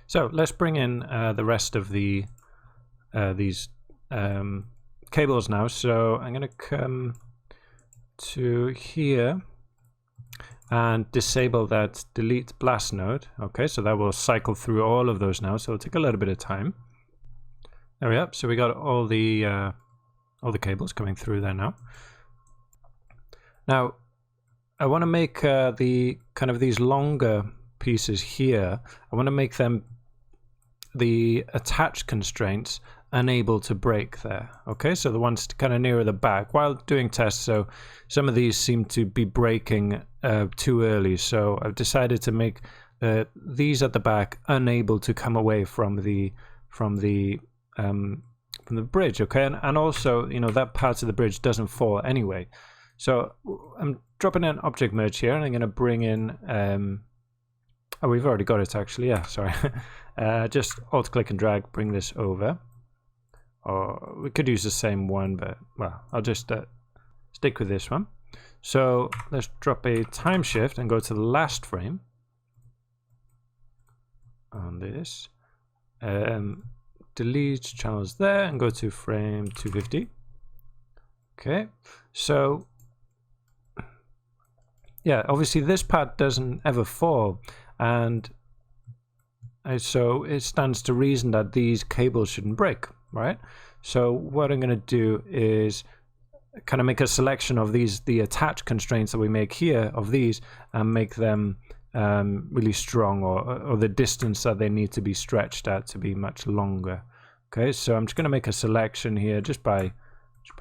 So let's bring in the rest of the these cables now. So I'm going to come to here and disable that delete blast node. Okay, so that will cycle through all of those now. So it'll take a little bit of time. There we are. So we got all the cables coming through there now. Now I want to make the kind of these longer pieces here. I want to make them the attached constraints unable to break there. Okay, so the ones kind of nearer the back while doing tests. So some of these seem to be breaking too early. So I've decided to make these at the back unable to come away from the bridge. Okay, and also, you know, that part of the bridge doesn't fall anyway. So I'm dropping an object merge here, and I'm going to bring in. Oh, we've already got it actually. Yeah, sorry. Just alt click and drag, bring this over. Or we could use the same one, but well, I'll just stick with this one. So let's drop a time shift and go to the last frame on this. Delete channels there and go to frame 250. Okay, so yeah, obviously this part doesn't ever fall, and so it stands to reason that these cables shouldn't break, right? So what I'm going to do is kind of make a selection of these, the attached constraints that we make here of these, and make them really strong, or the distance that they need to be stretched at to be much longer. Okay, so I'm just going to make a selection here just by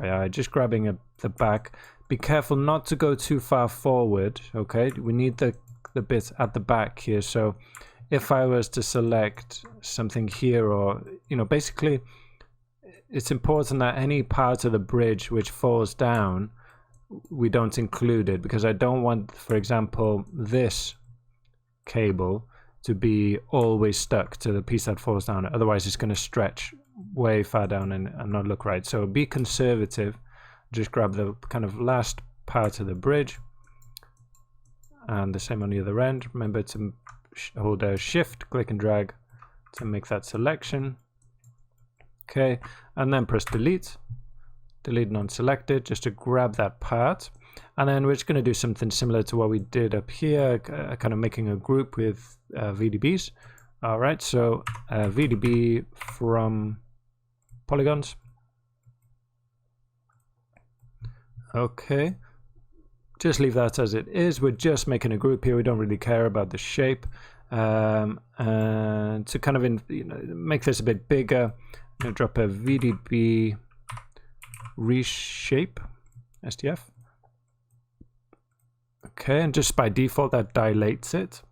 eye, just grabbing the back. Be careful not to go too far forward. Okay, we need the bit at the back here. So if I was to select something here, or, you know, basically it's important that any part of the bridge which falls down, we don't include it, because I don't want, for example, this cable to be always stuck to the piece that falls down. Otherwise it's going to stretch way far down and not look right. So be conservative. Just grab the kind of last part of the bridge, and the same on the other end. Remember to hold shift, click and drag to make that selection. Okay, and then press delete non-selected, just to grab that part. And then we're just going to do something similar to what we did up here, kind of making a group with VDBs. All right, so VDB from polygons. Okay, just leave that as it is. We're just making a group here. We don't really care about the shape. And to kind of make this a bit bigger, I'm going to drop a VDB reshape STF. Okay, and just by default that dilates it.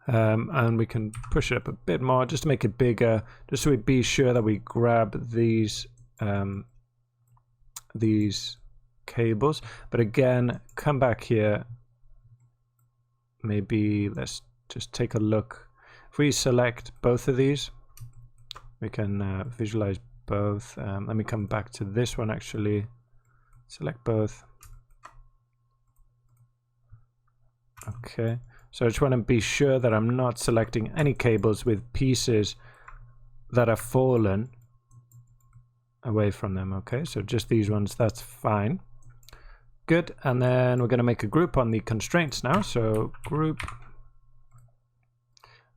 And we can push it up a bit more just to make it bigger, just so we be sure that we grab these cables. But again, come back here. Maybe let's just take a look. If we select both of these, we can visualize both. Let me come back to this one actually. Select both. Okay, so I just want to be sure that I'm not selecting any cables with pieces that are fallen away from them. Okay, so just these ones, that's fine. Good, and then we're going to make a group on the constraints now. So group,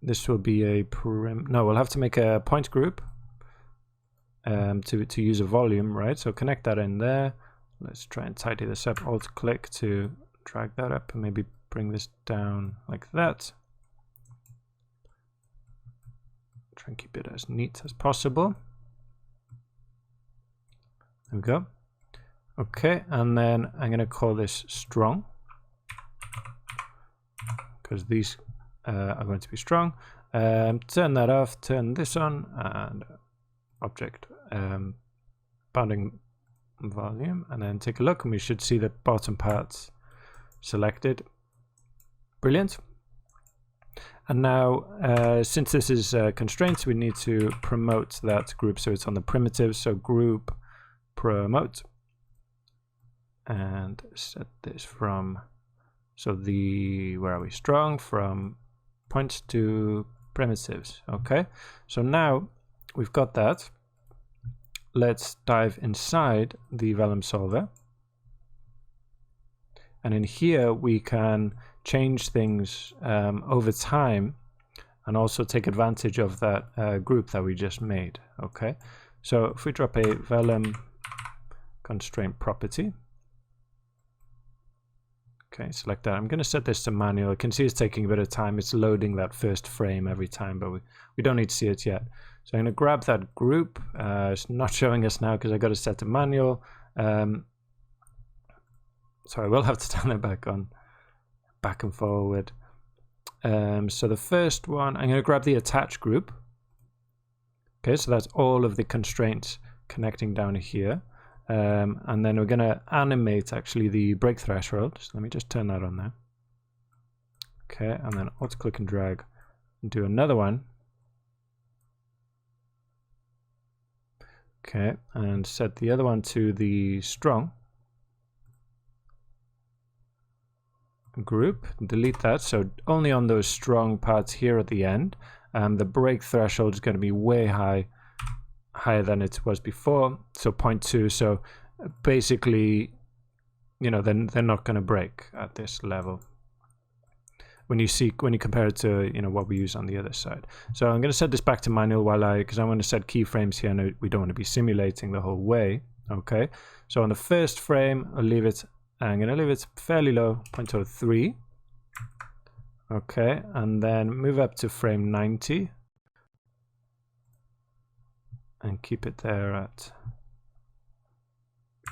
this will be a no, we'll have to make a point group to use a volume, right? So connect that in there. Let's try and tidy this up. Alt click to drag that up and maybe bring this down like that. Try and keep it as neat as possible. There we go. Okay, and then I'm going to call this strong, because these are going to be strong. Turn that off, turn this on, and object bounding volume, and then take a look, and we should see the bottom parts selected. Brilliant. And now, since this is constraints, we need to promote that group so it's on the primitive. So group promote, and set this from, so the, where are we, strong, from points to primitives. Okay, so now we've got that. Let's dive inside the Vellum solver. And in here we can change things over time and also take advantage of that group that we just made. Okay, so if we drop a Vellum constraint property, okay, select that. I'm going to set this to manual. You can see it's taking a bit of time. It's loading that first frame every time, but we don't need to see it yet. So I'm going to grab that group. It's not showing us now because I got to set to manual. So I will have to turn it back on, back and forward. So the first one, I'm going to grab the attach group. Okay, so that's all of the constraints connecting down here. And then we're going to animate actually the break threshold. So let me just turn that on there. Okay, and then auto click and drag and do another one. Okay, and set the other one to the strong group, delete that, so only on those strong parts here at the end. The break threshold is going to be way higher than it was before, so 0.2. So basically, you know, then they're not going to break at this level when you compare it to, you know, what we use on the other side. So I'm going to set this back to manual because I want to set keyframes here, and we don't want to be simulating the whole way. Okay, so on the first frame I'll leave it, I'm going to leave it fairly low, 0.03. Okay, and then move up to frame 90 and keep it there at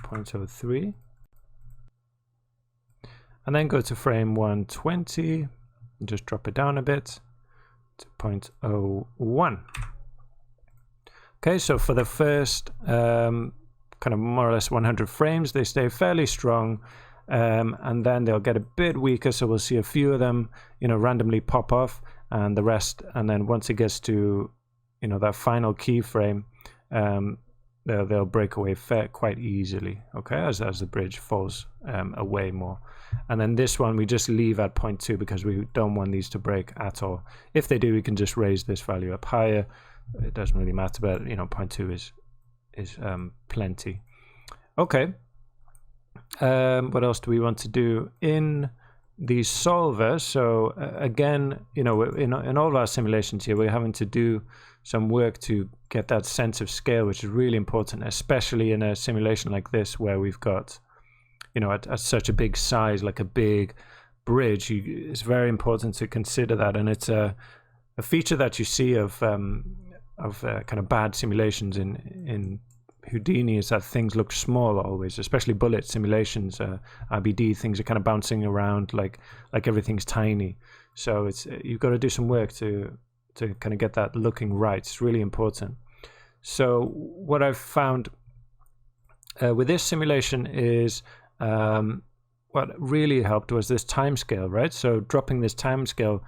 0.03. And then go to frame 120 and just drop it down a bit to 0.01. Okay, so for the first kind of more or less 100 frames, they stay fairly strong, and then they'll get a bit weaker, so we'll see a few of them, you know, randomly pop off, and the rest, and then once it gets to, you know, that final keyframe, they'll break away quite easily, okay, as the bridge falls away more. And then this one we just leave at 0.2 because we don't want these to break at all. If they do, we can just raise this value up higher. It doesn't really matter, but, you know, 0.2 is plenty. Okay, what else do we want to do in the solver? So again, you know, in all of our simulations here, we're having to do some work to get that sense of scale, which is really important, especially in a simulation like this where we've got, you know, at such a big size, like a big bridge. It's very important to consider that, and it's a feature that you see of kind of bad simulations in Houdini, is that things look small always, especially bullet simulations, RBD, things are kind of bouncing around like everything's tiny. So it's you've got to do some work to kind of get that looking right. It's really important. So what I've found with this simulation is what really helped was this time scale, right? So dropping this time scale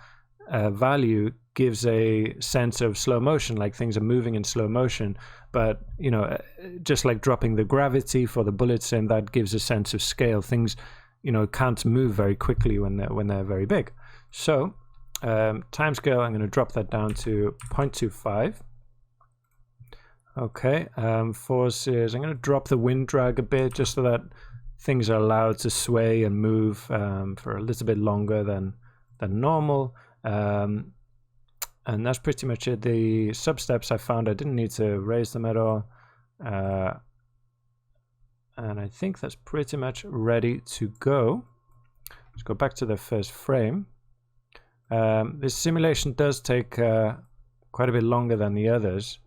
value gives a sense of slow motion, like things are moving in slow motion. But, you know, just like dropping the gravity for the bullet sim, that gives a sense of scale. Things, you know, can't move very quickly when they're very big. So time scale, I'm going to drop that down to 0.25. Okay, forces, I'm going to drop the wind drag a bit just so that things are allowed to sway and move for a little bit longer than normal. And that's pretty much it. The sub-steps I found, I didn't need to raise them at all. And I think that's pretty much ready to go. Let's go back to the first frame. This simulation does take quite a bit longer than the others.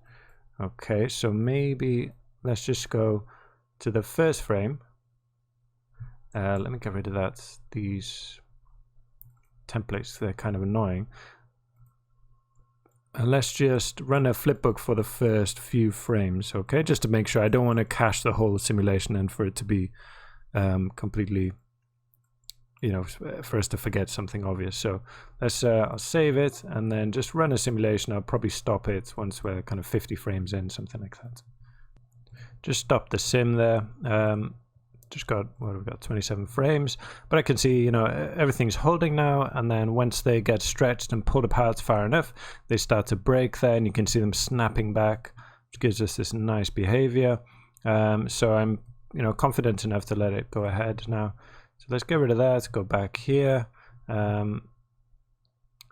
Okay, so maybe let's just go to the first frame. Let me get rid of that. These templates, they're kind of annoying. And let's just run a flipbook for the first few frames, okay? Just to make sure. I don't want to cache the whole simulation and for it to be completely, you know, for us to forget something obvious. So let's I'll save it and then just run a simulation. I'll probably stop it once we're kind of 50 frames in, something like that. Just stop the sim there. just got, what we've got 27 frames, but I can see, you know, everything's holding now, and then once they get stretched and pulled apart far enough, they start to break there, and you can see them snapping back, which gives us this nice behavior. So I'm, you know, confident enough to let it go ahead now. So let's get rid of that, go back here,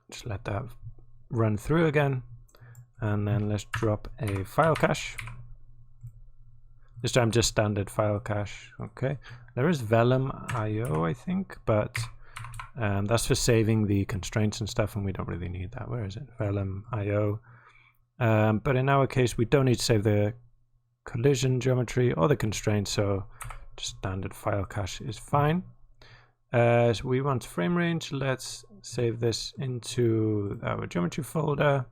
just let that run through again, and then let's drop a file cache. This time just standard file cache. Okay, there is vellum IO, I think, but that's for saving the constraints and stuff, and we don't really need that. Where is it? Vellum IO. But in our case, we don't need to save the collision geometry or the constraints, so just standard file cache is fine. So we want frame range. Let's save this into our geometry folder.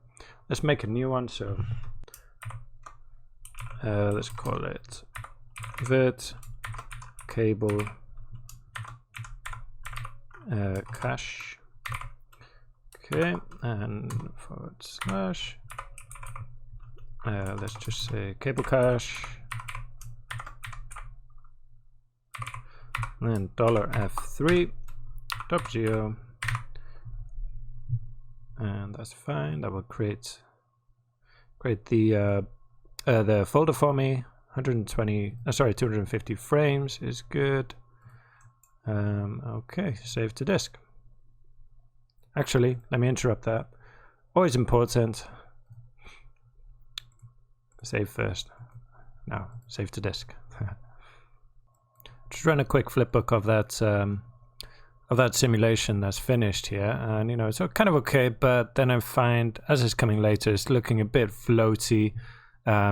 Let's make a new one. So let's call it vert cable cache. Okay, and /. Let's just say cable cache, and $f3.geo, and that's fine. That will create the folder for me. 250 frames is good. Okay, save to disk. Actually, let me interrupt that. Always important. Save first. Now, save to disk. Just run a quick flipbook of that simulation that's finished here, and you know, it's kind of okay, but then I find as it's coming later, it's looking a bit floaty.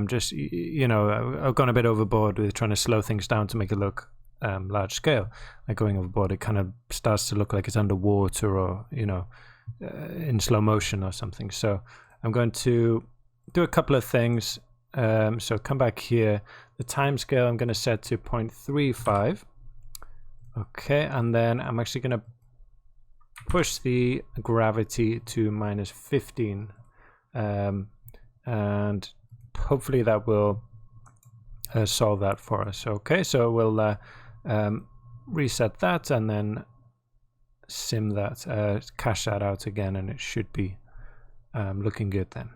Just, you know, I've gone a bit overboard with trying to slow things down to make it look large scale. Like going overboard, it kind of starts to look like it's underwater, or you know, in slow motion or something. So I'm going to do a couple of things. So come back here. The time scale I'm going to set to 0.35. Okay, and then I'm actually going to push the gravity to -15, and hopefully that will solve that for us. Okay, so we'll reset that and then sim that, cache that out again, and it should be looking good then.